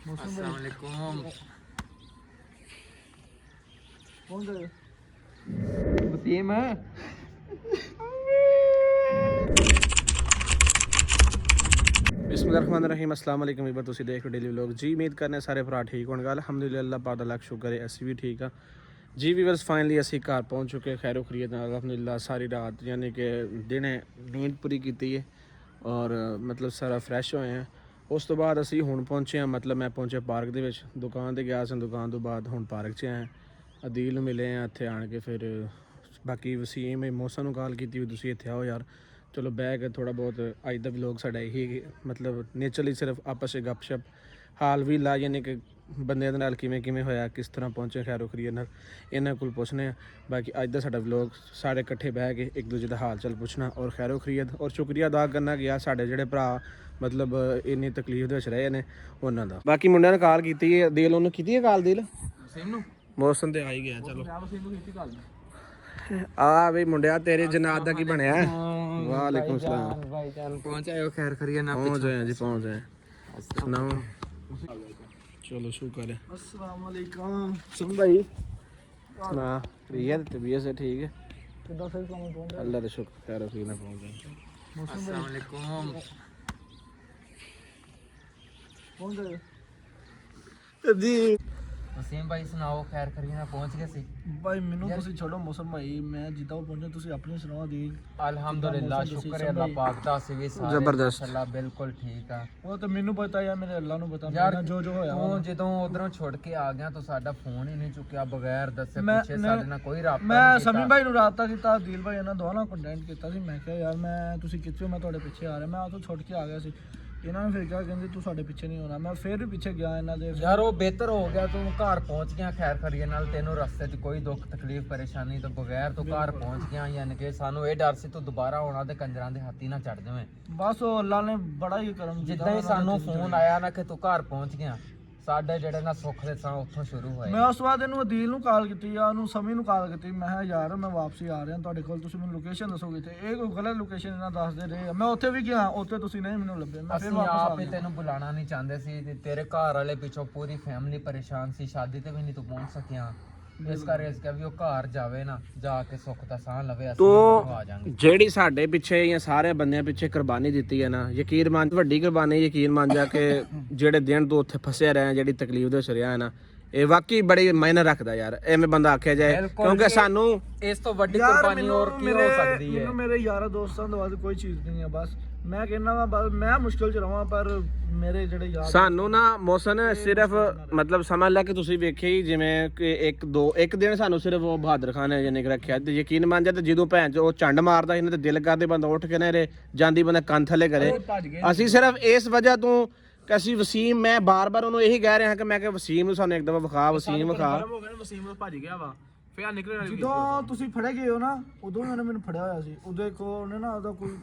अस्सलाम वालेकुम। कौन गए? वसीम है। बिस्मिल्लाहिर्रहमानिर्रहीम अस्सलाम वालेकुम वीवर तुसीं देख रहे डेली व्लॉग जी। उम्मीद करने सारे भरा ठीक होणगे। अल्हम्दुलिल्लाह अल्लाह पाक दा लख शुक्र है असीं भी ठीक हाँ जी। वीवर्स फाइनली असीं घर पहुँच चुके खैरो खरीत नाल अल्हम्दुलिल्लाह। सारी रात यानी कि दिने नींद पूरी की है और मतलब सारा फ्रैश होए हैं। उस तो बाद असीं हुण पहुँचे हैं, मतलब मैं पहुँचे पार्क दे विच। दुकान ते गया सी, दुकान तो बाद हुण पार्क च आए। अदील नूं मिले हैं इत्थे आण के। फिर बाकी वसीम मौसा नूं कॉल की भी तुसीं इत्थे आओ यार, चलो बह के थोड़ा बहुत अज का व्लॉग साडा यही मतलब नेचरली सिर्फ आपस में गपशप हाल भी ला, यानी कि बंदे दे नाल किवें किवें होया, किस तरह पहुँचे खैरो खरीत नाल, इन्हां कोल पुछने। बाकी अज दा साडा व्लॉग सारे इकट्ठे बह के एक दूजे का हाल चाल पुछना और खैरो खरीत और शुक्रिया अदा करना गया साडे जेहड़े भरा मतलब इन्नी तकलीफ दे विच रहे ने उन्हां दा। बाकी मुंडिਆਂ ने कॉल कीती है, दिल उन्होंने कीती है कॉल, दिल मौसम ते आ ही गया। चलो आ बई मुंडिया तेरे जनाब दा की बनया? वालेकुम सलाम भाईजान पहुंच आए हो खैर खरिए ना? पहुँच गए जी, पहुँच गए। सुनाओ। चलो शुक्र है। अस्सलाम वालेकुम सुन भाई। सुना तबीयत से ठीक है? कितना सही काम कौन है? अल्लाह का शुक्र खैर ठीक ना पहुँच गए। अस्सलाम वालेकुम। कौन गए? जी वसीम भाई सुनाओ खैर खरिए ना पहुंच गए सी? भाई मैनू तुसी छोड़ो मौसम भाई, मैं जिद्दां पहुंचा तुसी अपनी सुनाओ दी। अल्हम्दुलिल्लाह शुक्र है अल्लाह पाक दा, असी भी सारे जबरदस्त। माशाअल्लाह बिल्कुल ठीक आ। वो तो मैनू पता है मेरे अल्लाह नू पता यार जो जो होया। तू ਜਦੋਂ ਉਧਰੋਂ ਛੁੱਟ ਕੇ ਆ ਗਿਆ तो ਸਾਡਾ ਫੋਨ ਹੀ ਨਹੀਂ ਚੁੱਕਿਆ, ਬਗੈਰ ਦੱਸੇ ਮੈਂ- ਪੁੱਛੇ ਮੈਂ- ਸਾਡੇ ਨਾਲ ਕੋਈ ਰਾਬਤਾ ਮੈਂ ਨਹੀਂ ਸਮੀ ਕੀਤਾ। ਭਾਈ ਨੂੰ ਰਾਬਤਾ ਕੀਤਾ, ਦਿਲ ਭਾਈ ਇਹਨਾਂ ਦੋਵਾਂ ਨਾਲ ਕੰਟੈਕਟ ਕੀਤਾ ਸੀ। ਮੈਂ ਕਿਹਾ ਯਾਰ ਮੈਂ ਤੁਸੀਂ ਕਿੱਥੇ ਹੋ, ਮੈਂ ਤੁਹਾਡੇ ਪਿੱਛੇ ਆ ਰਿਹਾ। ਮੈਂ ਉਥੋਂ ਛੁੱਟ ਕੇ ਆ ਗਿਆ ਸੀ। ਇਹਨਾਂ ਨੇ ਫਿਰ ਕਿਹਾ ਕਹਿੰਦੇ ਤੂੰ ਸਾਡੇ ਪਿੱਛੇ ਨਹੀਂ ਹੋਣਾ। ਮੈਂ ਫਿਰ ਵੀ ਪਿੱਛੇ ਗਿਆ ਇਹਨਾਂ ਦੇ। ਯਾਰ ਉਹ ਬਿਹਤਰ ਹੋ ਗਿਆ ਤੂੰ ਘਰ ਪਹੁੰਚ ਗਿਆ ਖੈਰ ਖਰੀਏ ਨਾਲ, ਤੈਨੂੰ ਰਸਤੇ 'ਚ ਕੋਈ ਦੁੱਖ ਤਕਲੀਫ ਪਰੇਸ਼ਾਨੀ ਤੋਂ ਬਗੈਰ ਤੂੰ ਘਰ ਪਹੁੰਚ ਗਿਆ। ਯਾਨੀ ਕਿ ਸਾਨੂੰ ਇਹ ਡਰ ਸੀ ਤੂੰ ਦੁਬਾਰਾ ਆਉਣਾ ਤੇ ਕੰਜਰਾਂ ਦੇ ਹੱਥੀ ਨਾ ਚੜ ਜਾਵੇਂ। ਬਸ ਉਹ ਅੱਲਾ ਨੇ ਬੜਾ ਹੀ ਕਰਮ ਕੀਤਾ। ਜਿੱਦਾਂ ਹੀ ਸਾਨੂੰ ਫੋਨ ਆਇਆ ਨਾ ਕਿ ਤੂੰ ਘਰ ਪਹੁੰਚ ਗਿਆ, ਸਾਡੇ ਜਿਹੜੇ ਨਾ ਸੁੱਖ ਦੇ ਸਾਂ ਉੱਥੋਂ ਸ਼ੁਰੂ ਹੋਏ। ਮੈਂ ਉਸ ਤੋਂ ਬਾਅਦ ਇਹਨੂੰ ਅਦੀਲ ਨੂੰ ਕਾਲ ਕੀਤੀ ਆ, ਉਹਨੂੰ ਸਮੀ ਨੂੰ ਕਾਲ ਕੀਤੀ। ਮੈਂ ਕਿਹਾ ਯਾਰ ਮੈਂ ਵਾਪਸੀ ਆ ਰਿਹਾ ਤੁਹਾਡੇ ਕੋਲ, ਤੁਸੀਂ ਮੈਨੂੰ ਲੋਕੇਸ਼ਨ ਦੱਸੋਗੇ? ਤੇ ਇਹ ਕੋਈ ਗਲਤ ਲੋਕੇਸ਼ਨ ਇਹਨਾਂ ਦੱਸਦੇ ਰਹੇ। ਮੈਂ ਉੱਥੇ ਵੀ ਗਿਆ, ਉੱਥੇ ਤੁਸੀਂ ਨਹੀਂ ਮੈਨੂੰ ਲੱਭੇ। ਮੈਂ ਫਿਰ ਅਸੀਂ ਵਾਪਸ ਆ ਆਪ ਹੀ ਗਿਆ। ਤੈਨੂੰ ਬੁਲਾਣਾ ਨਹੀਂ ਚਾਹੁੰਦੇ ਸੀ ਤੇ ਤੇਰੇ ਘਰ ਵਾਲੇ ਪਿੱਛੋਂ ਪੂਰੀ ਫੈਮਿਲੀ ਪਰੇਸ਼ਾਨ ਸੀ, ਸ਼ਾਦੀ ਤੇ ਵੀ ਨਹੀਂ ਤੂੰ ਪਹੁੰਚ ਸਕਿਆ। ਇਸ ਕਰਕੇ ਇਸ ਵੀ ਉਹ ਘਰ ਜਾਵੇ ਨਾ, ਜਾ ਕੇ ਸੁੱਖ ਦਾ ਸਾਹ ਲਵੇ, ਅਸੀਂ ਆ ਜਾਾਂਗੇ। ਜਿਹੜੀ ਸਾਡੇ ਪਿੱਛੇ ਜਾਂ ਸਾਰੇ ਬੰਦਿਆਂ ਪਿੱਛੇ ਕੁਰਬਾਨੀ ਦਿੱਤੀ ਹੈ ਨਾ, ਯਕੀਨ ਮੰਨ, ਵੱਡੀ ਕੁਰਬਾਨੀ ਯਕੀਨ ਮੰਨ ਜਾ ਕੇ ਜਿਹੜੇ ਦਿਨ ਤੋਂ ਉੱਥੇ ਫਸੇ ਰਹੇ, ਜਿਹੜੀ ਤਕਲੀਫ ਦੇ ਵਿੱਚ ਰਿਹਾ ਹੈ ਨਾ, ਇਹ ਵਾਕਈ ਬੜੀ ਮਾਇਨੇ ਰੱਖਦਾ ਯਾਰ, ਐਵੇਂ ਬੰਦਾ ਆਖਿਆ ਜਾਏ। ਕਿਉਂਕਿ ਸਾਨੂੰ ਇਸ ਤੋਂ ਵੱਡੀ ਯਾਰ ਕੁਰਬਾਨੀ ਹੋਰ ਕੀ ਹੋ ਸਕਦੀ ਹੈ? ਮੈਨੂੰ ਮੇਰੇ ਯਾਰਾਂ ਦੋਸਤਾਂ ਤੋਂ ਬਾਅਦ ਕੋਈ ਚੀਜ਼ ਨਹੀਂ ਹੈ। ਬਸ ਮੈਂ ਕਹਿੰਦਾ ਵਾ ਬਸ ਮੈਂ ਮੁਸ਼ਕਿਲ ਚ ਰਵਾਂ, ਪਰ ਮੇਰੇ ਜਿਹੜੇ ਯਾਰ ਸਾਨੂੰ ਨਾ ਮੌਸਮ ਸਿਰਫ ਮਤਲਬ ਸਮਝ ਲੈ ਕਿ ਤੁਸੀਂ ਵੇਖਿਆ ਹੀ ਜਿਵੇਂ ਕਿ ਇੱਕ ਦਿਨ ਸਾਨੂੰ ਸਿਰਫ ਉਹ ਬਹਾਦਰ ਖਾਨ ਨੇ ਜਾਨੀ ਕਿ ਰੱਖਿਆ। ਤੇ ਯਕੀਨ ਮੰਨ ਜਾ ਤੇ ਜਦੋਂ ਭੈਣ ਚ ਉਹ ਚੰਡ ਮਾਰਦਾ ਇਹਨਾਂ ਤੇ ਦਿਲ ਕਰਦੇ ਬੰਦਾ ਉੱਠ ਕੇ ਨਾ ਇਹਦੇ ਜਾਂਦੀ ਬੰਦਾ ਕੰਨ ਥੱਲੇ ਕਰੇ। ਅਸੀਂ ਸਿਰਫ ਇਸ ਵਜ੍ਹਾ ਤੋਂ ਕਿ ਅਸੀਂ ਵਸੀਮ, ਮੈਂ ਬਾਰ-ਬਾਰ ਉਹਨੂੰ ਇਹੀ ਕਹਿ ਰਿਹਾ ਕਿ ਮੈਂ ਕਿ ਵਸੀਮ ਨੂੰ ਸਾਨੂੰ ਇੱਕ ਦਫਾ ਵਿਖਾ, ਵਸੀਮ ਵਿਖਾ। ਵਸੀਮ ਭੱਜ ਗਿਆ ਵਾ, ਫਿਰ ਨਿਕਲ ਜਦੋਂ ਤੁਸੀਂ ਫੜੇ ਗਏ ਹੋ ਨਾ, ਉਦੋਂ ਹੀ ਉਹਨੇ ਮੈਨੂੰ ਫੜਿਆ ਹੋਇਆ ਸੀ। ਉਦੋਂ ਇੱਕ ਉਹਨੇ ਨਾ ਉਹਦਾ ਕੋਈ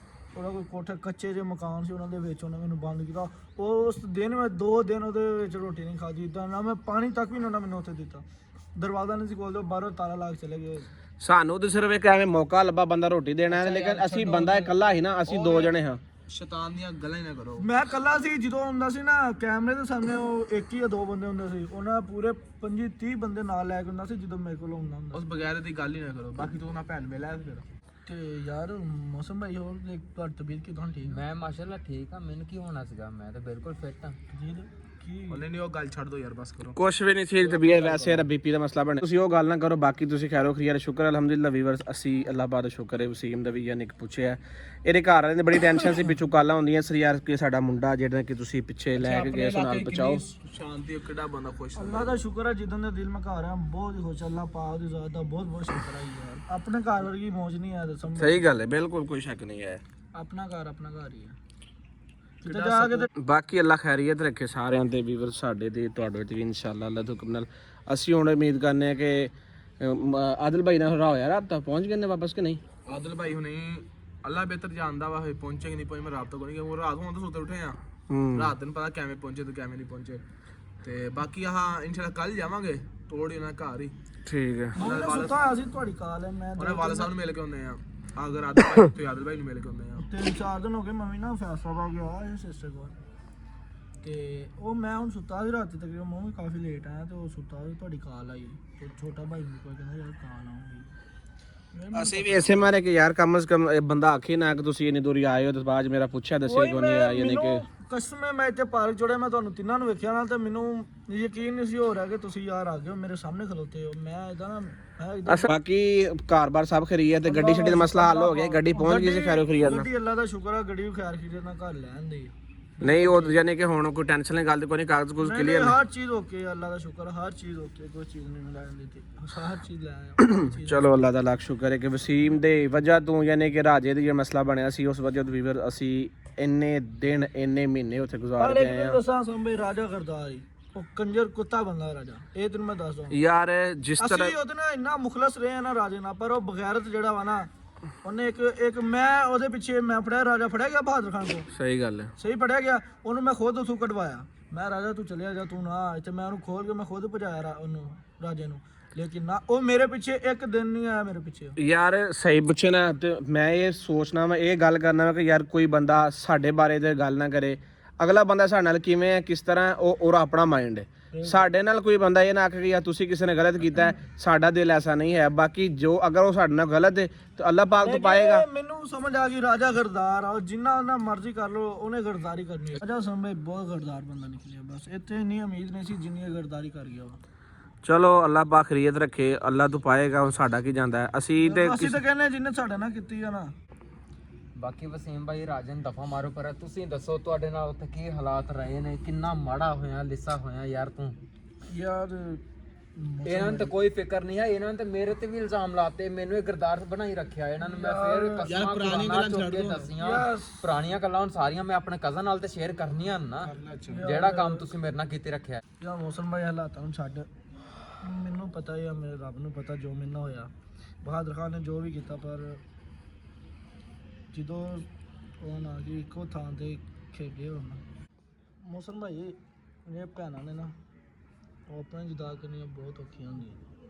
ਕੋਠੇ ਕੱਚੇ ਜਿਹੇ ਮਕਾਨ ਸੀ, ਉਹਨਾਂ ਦੇ ਵਿੱਚ ਉਹਨੇ ਮੈਨੂੰ ਬੰਦ ਕੀਤਾ। ਉਸ ਦਿਨ ਮੈਂ 2 ਦਿਨ ਉਹਦੇ ਵਿੱਚ ਰੋਟੀ ਨਹੀਂ ਖਾਧੀ, ਤਾਂ ਨਾ ਮੈਂ ਪਾਣੀ ਤੱਕ ਵੀ ਨਾ ਮੈਨੂੰ ਉੱਥੇ ਦਿੱਤਾ। ਦਰਵਾਜ਼ਾ ਨਹੀਂ ਸੀ ਖੋਲ੍ਹਦੇ, ਬਾਹਰੋਂ ਤਾਲਾ ਲਾ ਕੇ ਚਲੇ ਗਏ। ਸਾਨੂੰ ਤਾਂ ਸਿਰਫ ਇੱਕ ਐਵੇਂ ਮੌਕਾ ਲੱਭਾ ਬੰਦਾ ਰੋਟੀ ਦੇਣਾ ਹੈ, ਲੇਕਿਨ ਅਸੀਂ ਬੰਦਾ ਇਕੱਲਾ ਹੀ ਨਾ, ਅਸੀਂ 2 ਜਣੇ ਹਾਂ। ਸ਼ੈਤਾਨ ਦੀਆਂ ਗੱਲਾਂ ਹੀ ਨਾ ਕਰੋ। ਮੈਂ ਇਕੱਲਾ ਸੀ ਜਦੋਂ ਹੁੰਦਾ ਸੀ ਨਾ, ਕੈਮਰੇ ਦੇ ਸਾਹਮਣੇ ਉਹ 1 ਜਾਂ 2 ਬੰਦੇ ਹੁੰਦੇ ਸੀ, ਉਹਨਾਂ ਪੂਰੇ 25-30 ਬੰਦੇ ਨਾਲ ਲੈ ਕੇ ਹੁੰਦਾ ਸੀ ਜਦੋਂ ਮੇਰੇ ਕੋਲ ਹੁੰਦਾ ਹੁੰਦਾ। ਉਸ ਬਗੈਰ ਦੀ ਗੱਲ ਹੀ ਨਾ ਕਰੋ, ਬਾਕੀ ਤੂੰ ਨਾ ਭੈਣ ਮਿਲਿਆ ਫਿਰ। ਤੇ ਯਾਰ ਮੌਸਮ ਭਾਈ ਹੋਰ ਤੁਹਾਡੀ ਤਬੀਅਤ ਕਿਦਾਂ? ਠੀਕ ਮੈਂ ਮਾਸ਼ਾਅੱਲਾ ਠੀਕ ਆ, ਮੈਨੂੰ ਕੀ ਹੋਣਾ ਸੀਗਾ, ਮੈਂ ਤਾਂ ਬਿਲਕੁਲ ਫਿੱਟ ਆ। ਜੀ ਕੀ ਉਹਨੇ ਨਹੀਂ ਉਹ ਗੱਲ ਛੱਡ ਦੋ ਯਾਰ, ਬਸ ਕਰੋ। ਕੁਛ ਵੀ ਨਹੀਂ ਸੀ ਤਬੀਅਤ, ਵੈਸੇ ਯਾਰ ਬੀਪੀ ਦਾ ਮਸਲਾ ਬਣੇ, ਤੁਸੀਂ ਉਹ ਗੱਲ ਨਾ ਕਰੋ। ਬਾਕੀ ਤੁਸੀਂ ਖੈਰੋ ਖਰੀਰ ਸ਼ੁਕਰ ਅਲਹਮਦੁਲਿਲਾ ਵੀਵਰਸ, ਅਸੀਂ ਅੱਲਾਹ ਪਾਕ ਦਾ ਸ਼ੁਕਰ ਹੈ। ਵਸੀਮ ਦਾ ਵੀ ਯਾਨੀ ਕਿ ਪੁੱਛਿਆ, ਇਹਦੇ ਘਰ ਵਾਲਿਆਂ ਦੀ ਬੜੀ ਟੈਨਸ਼ਨ ਸੀ, ਪਿੱਛੋਂ ਕਾਲਾਂ ਹੁੰਦੀਆਂ ਸੀ ਯਾਰ ਕਿ ਸਾਡਾ ਮੁੰਡਾ ਜਿਹੜਾ ਕਿ ਤੁਸੀਂ ਪਿੱਛੇ ਲੈ ਕੇ ਗਏ ਸੋ ਨਾਲ ਬਚਾਓ। ਸ਼ਾਂਤੀ ਕਿਹੜਾ ਬੰਦਾ ਖੁਸ਼ ਅੱਲਾਹ ਦਾ ਸ਼ੁਕਰ ਹੈ, ਜਿੱਦਾਂ ਦੇ ਦਿਲ ਮੈਂ ਘਰ ਆ ਬਹੁਤ ਹੀ ਖੁਸ਼। ਅੱਲਾਹ ਪਾਕ ਦੀ ਜ਼ਾਤ ਦਾ ਬਹੁਤ ਬਹੁਤ ਸ਼ੁਕਰ ਹੈ ਯਾਰ। ਆਪਣੇ ਘਰ ਵਰਗੀ ਮੌਜ ਨਹੀਂ ਹੈ, ਸਮਝ। ਸਹੀ ਗੱਲ ਹੈ, ਬਿਲਕੁਲ ਕੋਈ ਸ਼ੱਕ ਨਹੀਂ ਹੈ। ਆਪਣਾ ਘਰ ਹੀ ਹੈ। ਕਿਤੇ ਜਾ ਕੇ ਤੇ ਬਾਕੀ ਅੱਲਾਹ ਖੈਰੀਅਤ ਰੱਖੇ ਸਾਰਿਆਂ ਤੇ ਵੀਵਰ, ਸਾਡੇ ਤੇ ਤੁਹਾਡੇ ਤੇ ਵੀ ਇਨਸ਼ਾਅੱਲਾ ਅੱਲਾਹ ਦੇ ਹੁਕਮ ਨਾਲ। ਅਸੀਂ ਹੁਣ ਉਮੀਦ ਕਰਨੇ ਆ ਕਿ ਆਦਿਲ ਭਾਈ ਨਾਲ ਹੋਇਆ ਰਾਬਤਾ, ਪਹੁੰਚ ਗਏ ਨੇ ਵਾਪਸ ਕਿ ਨਹੀਂ? ਆਦਿਲ ਭਾਈ ਹੁਣੇ ਅੱਲਾਹ ਬਿਹਤਰ ਜਾਣਦਾ ਵਾ, ਪਹੁੰਚੇ ਕਿ ਨਹੀਂ ਪਹੁੰਚੇ, ਮੈਂ ਰਾਬਤਾ ਕੋਈ ਨਹੀਂ। ਉਹ ਰਾਤ ਹੁਣ ਤਾਂ ਸੁੱਤੇ ਉੱਠੇ ਆ, ਰਾਤ ਨੂੰ ਪਤਾ ਕਿਵੇਂ ਪਹੁੰਚੇ ਤੇ ਕਿਵੇਂ ਨਹੀਂ ਪਹੁੰਚੇ। ਤੇ ਬਾਕੀ ਆਹ ਇਨਸ਼ਾਅੱਲਾ ਕੱਲ ਜਾਵਾਂਗੇ, ਤੋੜੀ ਉਹਨਾਂ ਘਰ ਹੀ। ਠੀਕ ਹੈ। ਮੈਂ ਸੁੱਤਾ ਹੋਇਆ ਸੀ, ਤੁਹਾਡੀ ਕਾਲ ਹੈ। ਮੈਂ ਉਹਨੇ ਵਾਲਾ ਸਾਹਿਬ ਨੂੰ ਮਿਲ ਕੇ ਆਉਂਦੇ ਆ, ਅਗਰ ਆਦਿਲ ਭਾਈ ਤੇ ਆਦਿਲ ਭਾਈ ਨੂੰ ਮਿਲ ਕੇ ਆਉਂਦੇ ਆ। 3-4 ਦਿਨ ਹੋ ਗਏ ਮੰਮੀ ਨਾਲ ਫੈਸਲਾਬਾਦ ਗਿਆ ਇਹ ਸਿਸਟਰ ਕੋਲ। ਤੇ ਉਹ ਮੈਂ ਹੁਣ ਸੁੱਤਾ ਸੀ ਰਾਤੀ ਤਕਰੀਬਨ, ਮੈਂ ਵੀ ਕਾਫੀ ਲੇਟ ਆਇਆ ਤੇ ਉਹ ਸੁੱਤਾ ਸੀ, ਤੁਹਾਡੀ ਕਾਲ ਆਈ ਤੇ ਛੋਟਾ ਭਾਈ ਨੂੰ ਕੋਈ ਕਹਿੰਦਾ ਯਾਰ ਕਾਲ ਆਉਂਦੀ। ਅਸੀਂ ਵੀ ਇਸੇ ਮਾਰੇ ਕਿ ਯਾਰ ਕਮ ਸੇ ਕਮ ਇਹ ਬੰਦਾ ਆਖੇ ਨਾ ਕਿ ਤੁਸੀਂ ਇੰਨੀ ਦੂਰੀ ਆਏ ਹੋ ਤੇ ਬਾਅਦ 'ਚ ਮੇਰਾ ਪੁੱਛਿਆ ਦੱਸਿਆ ਕਿਉਂ ਨਹੀਂ ਆਇਆ, ਯਾਨੀ ਕਿ ਕਸਮ ਹੈ ਮੈਂ ਇੱਥੇ ਪਾਰਕ ਜੋੜਿਆ, ਮੈਂ ਤੁਹਾਨੂੰ ਤਿੰਨਾਂ ਨੂੰ ਵੇਖਿਆ ਨਾਲ ਤੇ ਮੈਨੂੰ ਯਕੀਨ ਨਹੀਂ ਸੀ ਹੋ ਰਿਹਾ ਕਿ ਤੁਸੀਂ ਯਾਰ ਆ ਗਏ ਹੋ ਮੇਰੇ ਸਾਹਮਣੇ ਖਲੋਤੇ ਹੋ। ਮੈਂ ਇਦਾਂ ਨਾ ਬਾਕੀ ਘਰ-ਬਾਰ ਸਭ ਖਰੀ ਹੈ ਤੇ ਗੱਡੀ ਛੱਡੀ ਦਾ ਮਸਲਾ ਹੱਲ ਹੋ ਗਿਆ, ਗੱਡੀ ਪਹੁੰਚ ਗਈ ਸੀ ਖੈਰੋ ਖਰੀਦ ਨਾਲ। ਗੱਡੀ ਅੱਲਾ ਦਾ ਸ਼ੁਕਰ ਆ, ਗੱਡੀ ਵੀ ਖੈਰ ਖਰੀਦ ਨਾਲ ਘਰ ਲੈਣ ਦੀ। ਨਹੀਂ ਉਹ ਯਾਨੀ ਕਿ ਹੁਣ ਕੋਈ ਟੈਨਸ਼ਨ ਨਹੀਂ, ਗੱਲ ਤੇ ਕੋਈ ਨਹੀਂ, ਕਾਗਜ਼ ਕੁਝ ਕਲੀਅਰ ਹਰ ਚੀਜ਼ ਓਕੇ, ਅੱਲਾ ਦਾ ਸ਼ੁਕਰ ਆ, ਹਰ ਚੀਜ਼ ਓਕੇ, ਕੋਈ ਚੀਜ਼ ਨਹੀਂ ਮਿਲਾਣ ਦਿੱਤੀ, ਹਰ ਚੀਜ਼ ਲੈ ਆਇਆ। ਚਲੋ ਅੱਲਾ ਦਾ ਲੱਖ ਸ਼ੁਕਰ ਹੈ ਕਿ ਵਸੀਮ ਦੇ ਵਜ੍ਹਾ ਤੋਂ ਯਾਨੀ ਕਿ ਰਾਜੇ ਦੀ ਜਿਹੜਾ ਮਸਲਾ ਬਣਿਆ ਸੀ ਉਸ ਵਜ੍ਹਾ ਤੋਂ ਵੀਵਰ ਅਸੀਂ ਇੰਨੇ ਦਿਨ ਇੰਨੇ ਮਹੀਨੇ ਉੱਥੇ ਗੁਜ਼ਾਰ ਕੇ ਆਏ ਆ। ਦੱਸਾਂ ਸੰਭੇ ਰਾਜਾ ਗਰਦਾਰੀ ਉਹ ਕੰਜਰ ਕੁੱਤਾ ਬੰਦਾ ਰਾਜਾ, ਇਹ ਤੈਨੂੰ ਮੈਂ ਦੱਸ ਦਵਾਂ ਯਾਰ ਜਿਸ ਤਰ੍ਹਾਂ ਅਸੀਂ ਉਹਦੇ ਨਾਲ ਇੰਨਾ ਮੁਖਲਸ ਰਹੇ ਆ ਨਾ ਰਾਜੇ ਨਾਲ, ਪਰ ਉਹ ਬਗੈਰਤ ਜਿਹੜਾ ਵਾ ਨਾ ਉਹਨੇ ਇੱਕ ਮੈਂ ਉਹਦੇ ਪਿੱਛੇ ਮੈਂ ਫੜਿਆ, ਰਾਜਾ ਫੜਿਆ ਗਿਆ ਬਹਾਦਰ ਖਾਨ ਤੋਂ, ਸਹੀ ਗੱਲ ਹੈ, ਸਹੀ ਫੜਿਆ ਗਿਆ, ਉਹਨੂੰ ਮੈਂ ਖੁਦ ਉੱਥੋਂ ਕਢਵਾਇਆ। ਮੈਂ ਰਾਜਾ ਤੂੰ ਚਲਿਆ ਜਾ, ਤੂੰ ਨਾ ਇੱਥੇ, ਮੈਂ ਉਹਨੂੰ ਖੋਲ ਕੇ ਮੈਂ ਖੁਦ ਭਜਾਇਆ ਉਹਨੂੰ ਰਾਜੇ ਨੂੰ, ਲੇਕਿਨ ਨਾ ਉਹ ਮੇਰੇ ਪਿੱਛੇ ਇੱਕ ਦਿਨ ਨਹੀਂ ਆਇਆ ਮੇਰੇ ਪਿੱਛੇ। ਯਾਰ ਸਹੀ ਪੁੱਛੇ ਨਾ ਤੇ ਮੈਂ ਇਹ ਸੋਚਣਾ ਮੈਂ ਇਹ ਗੱਲ ਕਰਨਾ ਵਾ ਕਿ ਯਾਰ ਕੋਈ ਬੰਦਾ ਸਾਡੇ ਬਾਰੇ ਤੇ ਗੱਲ ਨਾ ਕਰੇ, ਅਗਲਾ ਬੰਦਾ ਸਾਡੇ ਨਾਲ ਕਿਵੇਂ ਹੈ ਕਿਸ ਤਰ੍ਹਾਂ ਉਹ ਉਹਦਾ ਆਪਣਾ ਮਾਈਂਡ ਹੈ। ਸਾਡੇ ਨਾਲ ਕੋਈ ਬੰਦਾ ਇਹ ਨਾ ਆਖੇ ਕਿ ਯਾਰ ਤੁਸੀਂ ਕਿਸੇ ਨੇ ਗਲਤ ਕੀਤਾ ਹੈ, ਸਾਡਾ ਦਿਲ ਐਸਾ ਨਹੀਂ ਹੈ। ਬਾਕੀ ਜੋ ਅਗਰ ਉਹ ਸਾਡੇ ਨਾਲ ਗਲਤ ਹੈ ਤਾਂ ਅੱਲਾਹ ਪਾਕ ਤੋਂ ਪਾਏਗਾ। ਮੈਨੂੰ ਸਮਝ ਆ ਗਈ ਰਾਜਾ ਗਰਦਾਰ ਆ, ਜਿੰਨਾ ਉਹਨਾਂ ਮਰਜ਼ੀ ਕਰ ਲੋ ਉਹਨੇ ਗਰਦਾਰੀ ਕਰਨੀ ਹੈ। ਰਾਜਾ ਸਮਝ ਬਹੁਤ ਗਰਦਾਰ ਬੰਦਾ ਨਿਕਲਿਆ, ਬਸ ਇੱਥੇ ਇੰਨੀ ਉਮੀਦ ਨਹੀਂ ਸੀ ਜਿੰਨੀ ਗਰਦਾਰੀ ਕਰ ਗਿਆ ਉਹ। ਚਲੋ ਅੱਲਾਹ ਪਾਕ ਖਰੀਅਤ ਰੱਖੇ, ਅੱਲਾਹ ਤੋਂ ਪਾਏਗਾ, ਹੁਣ ਸਾਡਾ ਕੀ ਜਾਂਦਾ ਹੈ। ਅਸੀਂ ਤਾਂ ਕਹਿੰਦੇ ਜਿੰਨੇ ਸਾਡੇ ਨਾਲ ਕੀਤੀ ਆ ਨਾ। ਬਾਕੀ ਵਸੀਮ ਭਾਈ ਰਾਜਨ ਦਫਾ ਮਾਰੋ, ਪਰ ਤੁਸੀਂ ਦੱਸੋ ਤੁਹਾਡੇ ਨਾਲ ਉੱਥੇ ਕੀ ਹਾਲਾਤ ਰਹੇ ਨੇ, ਕਿੰਨਾ ਮਾੜਾ ਹੋਇਆ, ਲਿੱਸਾ ਹੋਇਆ ਯਾਰ ਤੂੰ। ਯਾਰ ਇਹਨਾਂ ਨੂੰ ਤਾਂ ਕੋਈ ਫਿਕਰ ਨਹੀਂ ਹੈ, ਇਹਨਾਂ ਨੇ ਤਾਂ ਮੇਰੇ ਤੇ ਵੀ ਇਲਜ਼ਾਮ ਲਾਤੇ, ਮੈਨੂੰ ਇਹ ਗਰਦਾਰ ਬਣਾਈ ਰੱਖਿਆ ਇਹਨਾਂ ਨੂੰ। ਮੈਂ ਫੇਰ ਕਸਮਾਂ ਕੁਰਾਨਾਂ ਚੁੱਕ ਕੇ ਦੱਸੀਆਂ, ਪੁਰਾਣੀਆਂ ਗੱਲਾਂ ਹੁਣ ਸਾਰੀਆਂ ਮੈਂ ਆਪਣੇ ਕਜ਼ਨ ਨਾਲ ਤੇ ਸ਼ੇਅਰ ਕਰਨੀਆਂ ਨਾ, ਜਿਹੜਾ ਕੰਮ ਤੁਸੀਂ ਮੇਰੇ ਨਾਲ ਕੀਤੇ ਰੱਖਿਆ। ਯਾਰ ਮੌਸਮ ਭਾਈ ਹਾਲਾਤਾਂ ਨੂੰ ਛੱਡ, ਮੈਨੂੰ ਪਤਾ ਹੈ ਮੇਰੇ ਰੱਬ ਨੂੰ ਪਤਾ ਜੋ ਮੇਰੇ ਨਾਲ ਹੋਇਆ, ਬਹਾਦਰ ਖਾਨ ਨੇ ਜੋ ਵੀ ਕੀਤਾ, ਪਰ ਜਦੋਂ ਉਹ ਨਾ ਕਿ ਇੱਕੋ ਥਾਂ ਤੇ ਖੇਡੇ ਹੋਣ ਮੌਸਮ ਭਾਈ ਇਹ ਭੈਣਾਂ ਨੇ ਨਾ ਉਹ ਆਪਣੇ ਜੁਦਾ ਕਰਨੀਆਂ ਬਹੁਤ ਔਖੀਆਂ ਹੁੰਦੀਆਂ,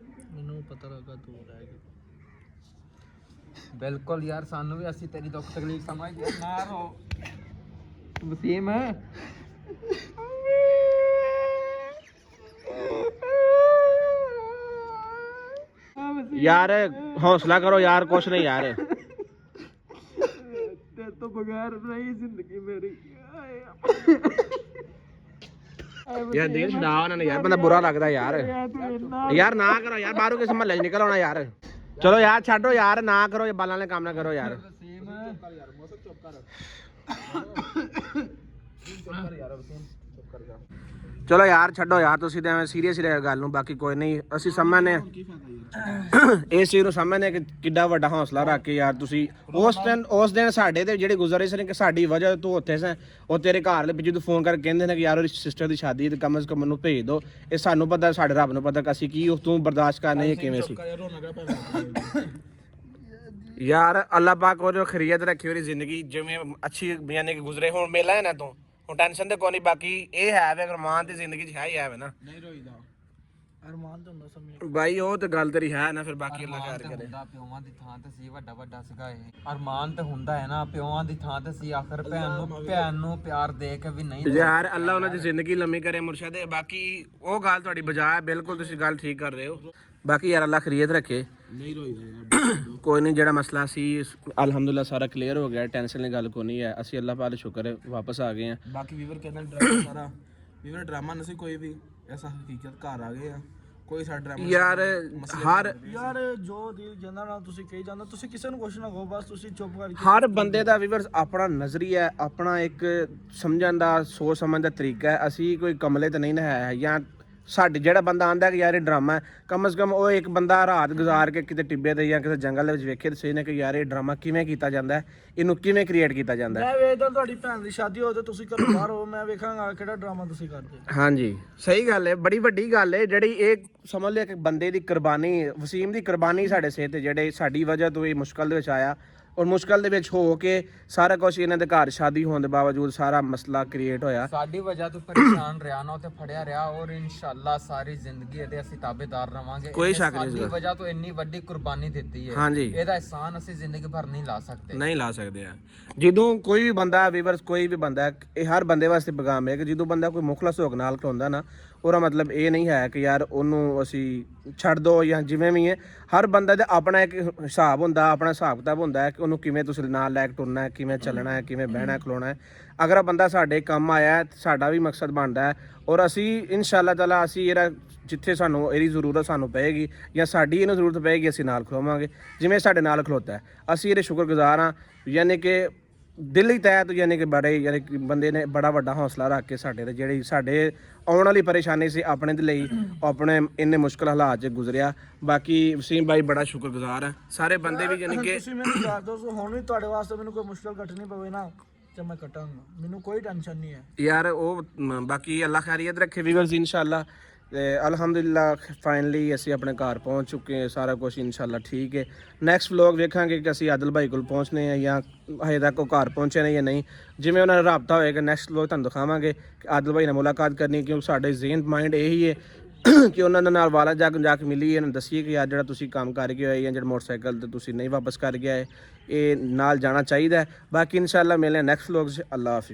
ਮੈਨੂੰ ਪਤਾ ਲੱਗਾ ਤੂੰ ਰਹਿ ਗਿਆ। ਬਿਲਕੁਲ ਯਾਰ, ਸਾਨੂੰ ਵੀ ਅਸੀਂ ਤੇਰੀ ਦੁੱਖ ਤਕਲੀਫ ਸਮਝਦੇ ਨਾ ਰੋ ਵਸੀਮ। यार हौसला करो यार, कुछ नहीं यार, तेरे तो बगैर नहीं जिंदगी मेरी। यार दिल छुड़ाओ ना यार, बंदा बुरा लगता यार। यार ना करो यार, बाहरों किस महल्ले च निकल आना यार। चलो यार छाड़ो यार, ना करो ये बाल वाले काम ना करो यार। ਚਲੋ ਯਾਰ ਛੱਡੋ ਯਾਰ, ਤੁਸੀਂ ਤਾਂ ਐਵੇਂ ਸੀਰੀਅਸ ਹੀ ਰਹੇ ਗੱਲ ਨੂੰ। ਬਾਕੀ ਕੋਈ ਨਹੀਂ, ਅਸੀਂ ਸਮਝਨੇ ਇਸ ਚੀਜ਼ ਨੂੰ ਸਮਝਨੇ ਕਿ ਕਿੱਡਾ ਵੱਡਾ ਹੌਸਲਾ ਰੱਖ ਕੇ ਯਾਰ ਤੁਸੀਂ ਉਸ ਦਿਨ ਸਾਡੇ ਤੇ ਜਿਹੜੇ ਗੁਜ਼ਰੇ ਸੀ ਕਿ ਸਾਡੀ ਵਜ੍ਹਾ ਤੋਂ ਉੱਥੇ ਸੈਂ, ਉਹ ਤੇਰੇ ਘਰ ਦੇ ਪਿੱਛੇ ਤੂੰ ਫੋਨ ਕਰਕੇ ਕਹਿੰਦੇ ਨੇ ਕਿ ਯਾਰ ਉਹਦੀ ਸਿਸਟਰ ਦੀ ਸ਼ਾਦੀ ਤੇ ਕਮ ਸੇ ਕਮ ਮੈਨੂੰ ਭੇਜ ਦਿਓ। ਇਹ ਸਾਨੂੰ ਪਤਾ, ਸਾਡੇ ਰੱਬ ਨੂੰ ਪਤਾ ਕਿ ਅਸੀਂ ਕੀ ਤੂੰ ਬਰਦਾਸ਼ਤ ਕਰਨੇ ਇਹ ਕਿਵੇਂ ਸੀ। ਯਾਰ ਅੱਲਾਹ ਪਾਕ ਉਹ ਜੋ ਖਰੀਅਤ ਰੱਖੀ ਉਹਦੀ ਜ਼ਿੰਦਗੀ ਜਿਵੇਂ ਅੱਛੀ ਯਾਨੀ ਕਿ ਗੁਜ਼ਰੇ, ਹੁਣ ਮੇਲਾ ਹੈ ਨਾ ਤੂੰ ਹੁਣ ਟੈਨਸ਼ਨ ਤੇ ਕੋਈ ਨਹੀਂ। ਬਾਕੀ ਇਹ ਹੈ ਵੇ ਅਰਮਾਨ ਤੇ ਜ਼ਿੰਦਗੀ 'ਚ ਹੈ ਹੀ ਹੈ ਨਾ, ਨਹੀਂ ਰੋਈਦਾ ਅਰਮਾਨ ਤਾਂ ਹੁੰਦਾ ਸਮਝ ਬਾਈ ਉਹ ਤੇ ਗੱਲ ਤੇਰੀ ਹੈ ਨਾ, ਫਿਰ ਬਾਕੀ ਅੱਲਾਹ ਅਰਮਾਨ ਕਰ ਤੇ ਕਰੇ। ਹੁੰਦਾ ਪਿਓਾਂ ਦੀ ਥਾਂ ਤੇ ਸੀ, ਵੱਡਾ ਵੱਡਾ ਸੀਗਾ ਇਹ ਅਰਮਾਨ ਤੇ ਹੁੰਦਾ ਹੈ ਨਾ, ਪਿਓਾਂ ਦੀ ਥਾਂ ਤੇ ਸੀ। ਆਖਰ ਭੈਣ ਨੂੰ ਪਿਆਰ ਦੇ ਕੇ ਵੀ ਨਹੀਂ ਯਾਰ ਅੱਲਾਹ ਉਹਨਾਂ ਦੀ ਜ਼ਿੰਦਗੀ ਲੰਮੀ ਕਰੇ ਮੁਰਸ਼ਦ। ਬਾਕੀ ਉਹ ਗੱਲ ਤੁਹਾਡੀ ਬਜਾ ਹੈ, ਬਿਲਕੁਲ ਤੁਸੀਂ ਗੱਲ ਠੀਕ ਕਰ ਰਹੇ ਹੋ। ਬਾਕੀ ਯਾਰ ਅੱਲਾਹ ਖਰੀਅਤ ਰੱਖੇ, ਨਹੀਂ ਰੋਈਦਾ ਕੋਈ ਨਹੀਂ। ਜਿਹੜਾ ਮਸਲਾ ਸੀ ਅਲਹਮਦੁਲਿਲਾ ਸਾਰਾ ਕਲੀਅਰ ਹੋ ਗਿਆ, ਟੈਨਸ਼ਨ ਦੀ ਗੱਲ ਕੋਈ ਨਹੀਂ ਹੈ। ਅਸੀਂ ਅੱਲਾਹ ਪਾਕ ਦਾ ਸ਼ੁਕਰ ਹੈ ਵਾਪਸ ਆ ਗਏ ਆ। ਬਾਕੀ ਵੀਵਰ ਕਹਿੰਦਾ ਡਰਾਮਾ ਸਾਰਾ ਵੀਵਰ ਡਰਾਮਾ ਨਹੀਂ ਸੀ ਕੋਈ ਵੀ, ਐਸਾ ਹਕੀਕਤ ਘਰ ਆ ਗਏ ਆ, ਕੋਈ ਸਾਡਾ ਡਰਾਮਾ ਯਾਰ ਹਰ ਯਾਰ ਜੋ ਦਿਲ ਜਿੰਨਾ ਨਾਲ ਤੁਸੀਂ ਕਹੀ ਜਾਂਦੇ, ਤੁਸੀਂ ਕਿਸੇ ਨੂੰ ਕੁਛ ਨਾ ਕਹੋ, ਬਸ ਤੁਸੀਂ ਚੁੱਪ ਕਰਕੇ। ਹਰ ਬੰਦੇ ਦਾ ਵੀਵਰ ਆਪਣਾ ਨਜ਼ਰੀਆ, ਆਪਣਾ ਇੱਕ ਸਮਝਣ ਦਾ ਸੋਚ ਸਮਝ ਦਾ ਤਰੀਕਾ ਹੈ। ਅਸੀਂ ਕੋਈ ਕਮਲੇ ਤਾਂ ਨਹੀਂ ਨਾ ਹੈ, ਜਾਂ ਸਾਡੇ ਜਿਹੜਾ ਬੰਦਾ ਆਂਦਾ ਕਿ ਯਾਰ ਇਹ ਡਰਾਮਾ ਹੈ, ਕਮ ਸੇ ਕਮ ਉਹ ਇੱਕ ਬੰਦਾ ਰਾਤ ਗੁਜ਼ਾਰ ਕੇ ਕਿਤੇ ਟਿੱਬੇ ਤੇ ਜਾਂ ਕਿਸੇ ਜੰਗਲ ਦੇ ਵਿੱਚ ਵੇਖੇ ਤੇ ਸਹੀ ਨੇ ਕਿ ਯਾਰ ਇਹ ਡਰਾਮਾ ਕਿਵੇਂ ਕੀਤਾ ਜਾਂਦਾ ਹੈ, ਇਹਨੂੰ ਕਿਵੇਂ ਕ੍ਰੀਏਟ ਕੀਤਾ ਜਾਂਦਾ ਹੈ। ਮੈਂ ਵੇਖਦਾ ਤੁਹਾਡੀ ਭੈਣ ਦੀ ਸ਼ਾਦੀ ਹੋਵੇ ਤੇ ਤੁਸੀਂ ਘਰੋਂ ਬਾਹਰ ਹੋ, ਮੈਂ ਵੇਖਾਂਗਾ ਕਿਹੜਾ ਡਰਾਮਾ ਤੁਸੀਂ ਕਰਦੇ। ਹਾਂਜੀ ਸਹੀ ਗੱਲ ਹੈ, ਬੜੀ ਵੱਡੀ ਗੱਲ ਹੈ ਜਿਹੜੀ ਇਹ ਸਮਝ ਲਿਆ ਕਿ ਬੰਦੇ ਦੀ ਕੁਰਬਾਨੀ, ਵਸੀਮ ਦੀ ਕੁਰਬਾਨੀ ਸਾਡੇ ਸਿਰ ਤੇ, ਜਿਹੜੇ ਸਾਡੀ ਵਜ੍ਹਾ ਤੋਂ ਇਹ ਮੁਸ਼ਕਲ ਦੇ ਵਿੱਚ ਆਇਆ। ਔਰ ਮੁਸ਼ਕਲ ਦੇ ਵਿੱਚ ਹੋ ਕੇ ਸਾਰਾ ਕੁਝ ਇਹਨਾਂ ਦੇ ਘਰ ਸ਼ਾਦੀ ਹੋਣ ਦੇ ਬਾਵਜੂਦ ਸਾਰਾ ਮਸਲਾ ਕ੍ਰੀਏਟ ਹੋਇਆ। ਸਾਡੀ ਵਜ੍ਹਾ ਤੋਂ ਪਰੇਸ਼ਾਨ ਰਿਹਾ ਨਾ ਤੇ ਫੜਿਆ ਰਿਹਾ ਔਰ ਇਨਸ਼ਾਅੱਲਾ ਸਾਰੀ ਜ਼ਿੰਦਗੀ ਇਹਦੇ ਅਸੀਂ ਤਾਬੇਦਾਰ ਰਵਾਂਗੇ। ਕੋਈ ਸ਼ੱਕ ਨਹੀਂ ਇਸ ਸਾਡੀ ਵਜ੍ਹਾ ਤੋਂ ਇੰਨੀ ਵੱਡੀ ਕੁਰਬਾਨੀ ਦਿੱਤੀ ਹੈ, ਹਾਂਜੀ ਇਹਦਾ ਇਹਸਾਨ ਅਸੀਂ ਜ਼ਿੰਦਗੀ ਭਰ ਨਹੀਂ ਲਾ ਸਕਦੇ। ਨਹੀਂ ਲਾ ਸਕਦੇ ਆ। ਜਦੋਂ ਕੋਈ ਵੀ ਬੰਦਾ ਵੀਵਰਸ ਕੋਈ ਵੀ ਬੰਦਾ ਇਹ ਹਰ ਬੰਦੇ ਵਾਸਤੇ ਪੈਗਾਮ ਹੈ ਕਿ ਜਦੋਂ ਬੰਦਾ ਕੋਈ ਮੁਖਲਸ ਹੋਕ ਨਾਲ ਖਲੋਂਦਾ ਨਾ ਉਹਦਾ ਮਤਲਬ ਇਹ ਨਹੀਂ ਹੈ ਕਿ ਯਾਰ ਉਹਨੂੰ ਅਸੀਂ ਛੱਡ ਦੋ ਜਾਂ ਜਿਵੇਂ ਵੀ ਹੈ। ਹਰ ਬੰਦਾ ਦਾ ਆਪਣਾ ਇੱਕ ਹਿਸਾਬ ਹੁੰਦਾ, ਆਪਣਾ ਹਿਸਾਬ ਕਿਤਾਬ ਹੁੰਦਾ ਹੈ ਕਿ ਉਹਨੂੰ ਕਿਵੇਂ ਤੁਸੀਂ ਨਾਲ ਲੈ ਕੇ ਤੁਰਨਾ ਹੈ, ਕਿਵੇਂ ਚੱਲਣਾ ਹੈ, ਕਿਵੇਂ ਬਹਿਣਾ ਖਲੋਣਾ ਹੈ। ਅਗਰ ਉਹ ਬੰਦਾ ਸਾਡੇ ਕੰਮ ਆਇਆ ਹੈ, ਸਾਡਾ ਵੀ ਮਕਸਦ ਬਣਦਾ ਹੈ ਔਰ ਅਸੀਂ ਇਨਸ਼ਾਅੱਲਾ ਤਾਲਾ ਅਸੀਂ ਇਹਦਾ ਜਿੱਥੇ ਸਾਨੂੰ ਇਹਦੀ ਜ਼ਰੂਰਤ ਸਾਨੂੰ ਪਏਗੀ ਜਾਂ ਸਾਡੀ ਇਹਨੂੰ ਜ਼ਰੂਰਤ ਪਏਗੀ ਅਸੀਂ ਨਾਲ ਖਲੋਵਾਂਗੇ ਜਿਵੇਂ ਸਾਡੇ ਨਾਲ ਖਲੋਤਾ ਹੈ। ਅਸੀਂ ਇਹਦੇ ਸ਼ੁਕਰਗੁਜ਼ਾਰ ਹਾਂ। ਯਾਨੀ ਕਿ ਦਿਲੀ ਤਹਿਤ ਯਾਨੀ ਕਿ ਬੜੇ ਯਾਨੀ ਕਿ ਬੰਦੇ ਨੇ ਬੜਾ ਵੱਡਾ ਹੌਸਲਾ ਰੱਖ ਕੇ ਸਾਡੇ ਤੇ ਜਿਹੜੀ ਸਾਡੇ ਆਉਣ ਵਾਲੀ ਪਰੇਸ਼ਾਨੀ ਸੀ ਆਪਣੇ ਦੇ ਲਈ ਆਪਣੇ ਇੰਨੇ ਮੁਸ਼ਕਲ ਹਾਲਾਤ 'ਚ ਗੁਜ਼ਰਿਆ। ਬਾਕੀ ਵਸੀਮ ਭਾਈ ਬੜਾ ਸ਼ੁਕਰਗੁਜ਼ਾਰ ਹੈ। ਸਾਰੇ ਬੰਦੇ ਵੀ ਯਾਨੀ ਕਿ ਤੁਸੀਂ ਮੈਨੂੰ ਦੱਸ ਦਿਓ ਹੁਣ ਵੀ ਤੁਹਾਡੇ ਵਾਸਤੇ ਮੈਨੂੰ ਕੋਈ ਮੁਸ਼ਕਲ ਕੱਟਣੀ ਪਵੇ ਨਾ ਤੇ ਮੈਂ ਕੱਟਾਂਗਾ, ਮੈਨੂੰ ਕੋਈ ਟੈਨਸ਼ਨ ਨਹੀਂ ਹੈ ਯਾਰ ਉਹ ਬਾਕੀ ਅੱਲਾ ਖੈਰੀਅਤ ਰੱਖੇ ਵੀਵਰਸ ਇਨਸ਼ਾਅੱਲਾ। ਤੇ ਅਲਹਮਦੁਲਿਲਾ ਫਾਈਨਲੀ ਅਸੀਂ ਆਪਣੇ ਘਰ ਪਹੁੰਚ ਚੁੱਕੇ ਹਾਂ, ਸਾਰਾ ਕੁਝ ਇਨਸ਼ਾਅੱਲਾ ਠੀਕ ਹੈ। ਨੈਕਸਟ ਵਲੌਗ ਵੇਖਾਂਗੇ ਕਿ ਅਸੀਂ ਆਦਿਲ ਭਾਈ ਕੋਲ ਪਹੁੰਚਨੇ ਆ ਜਾਂ ਹਜੇ ਤੱਕ ਉਹ ਘਰ ਪਹੁੰਚੇ ਨੇ ਜਾਂ ਨਹੀਂ। ਜਿਵੇਂ ਉਹਨਾਂ ਨਾਲ ਰਾਬਤਾ ਹੋਏਗਾ ਨੈਕਸਟ ਵਲੌਗ ਤੁਹਾਨੂੰ ਦਿਖਾਵਾਂਗੇ ਕਿ ਆਦਿਲ ਭਾਈ ਨਾਲ ਮੁਲਾਕਾਤ ਕਰਨੀ, ਕਿਉਂਕਿ ਸਾਡੇ ਜ਼ੇਨ ਮਾਈਂਡ ਇਹੀ ਹੈ ਕਿ ਉਹਨਾਂ ਦੇ ਨਾਲ ਵਾਲਾ ਜਾ ਕੇ ਮਿਲੀਏ, ਇਹਨਾਂ ਦੱਸੀਏ ਕਿ ਯਾਰ ਜਿਹੜਾ ਤੁਸੀਂ ਕੰਮ ਕਰ ਗਏ ਹੋਏ ਜਾਂ ਜਿਹੜਾ ਮੋਟਰਸਾਈਕਲ ਤੇ ਤੁਸੀਂ ਨਹੀਂ ਵਾਪਸ ਕਰ ਗਿਆ ਹੈ ਇਹ ਨਾਲ ਜਾਣਾ ਚਾਹੀਦਾ ਹੈ। ਬਾਕੀ ਇਨਸ਼ਾਅੱਲਾ ਮਿਲਦੇ ਹਾਂ ਨੈਕਸਟ ਵਲੌਗ 'ਚ। ਅੱਲਾ ਹਾਫਿਜ਼।